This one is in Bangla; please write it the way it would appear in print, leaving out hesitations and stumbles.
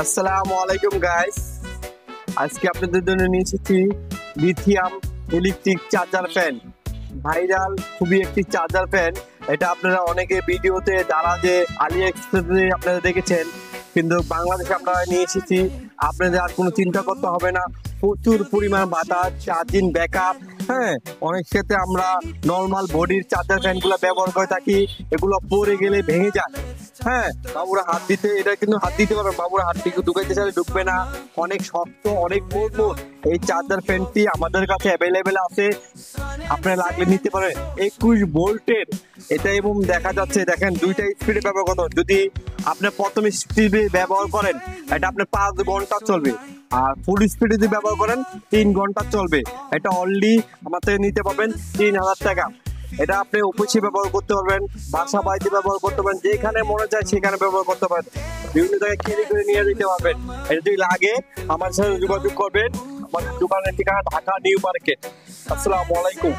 আসসালামু আলাইকুম গাইস। আজকে আপনাদের জন্য নিয়ে এসেছি lithium electric charger fan. Viral খুবই একটি চার্জার ফ্যান। এটা আপনারা অনেকে ভিডিওতে দারাজে আলি এক্সপ্রেসে আপনারা দেখেছেন, কিন্তু বাংলাদেশে আমরা নিয়ে এসেছি। আপনাদের আর কোনো চিন্তা করতে হবে না, প্রচুর পরিমাণ বাতাস, চার্জিং ব্যাকআপ। হ্যাঁ, অনেক ক্ষেত্রে আমরা নর্মাল বডির চার্জার ফ্যানগুলো ব্যবহার করে থাকি, এগুলো পরে গেলে ভেঙে যায়। হ্যাঁ, বাবুরা হাত দিতে, এটা কিন্তু হাত দিতে পারবেন, বাবুরা হাত থেকে ঢুকাইতে চাইলে ঢুকবে না, অনেক শক্ত, অনেক মজবুত। এই চার্জার ফ্যানটি আমাদের কাছে অ্যাভেলেবেল আছে, আপনারা লাগলে নিতে পারেন। 21 ভোল্টের এটা, এবং দেখা যাচ্ছে দেখেন দুইটা স্পিডে ব্যবহার করতে। যদি আপনি প্রথম স্পিডে ব্যবহার করেন, এটা আপনার 5 ঘন্টা চলবে, আর ফুল স্পিডে যদি ব্যবহার করেন 3 ঘন্টা চলবে। এটা অনলি আমার থেকে নিতে পারবেন 3000 টাকা। এটা আপনি অফিসে ব্যবহার করতে পারবেন, বাসা বাড়িতে ব্যবহার করতে পারেন, যেখানে মনে যায় সেখানে ব্যবহার করতে পারেন, বিভিন্ন জায়গায় ক্যারি করে নিয়ে যেতে পারবেন। এটা যদি লাগে আমার সাথে যোগাযোগ করবেন। আমাদের দোকানের ঠিকানা ঢাকা নিউ মার্কেট। আসসালামু আলাইকুম।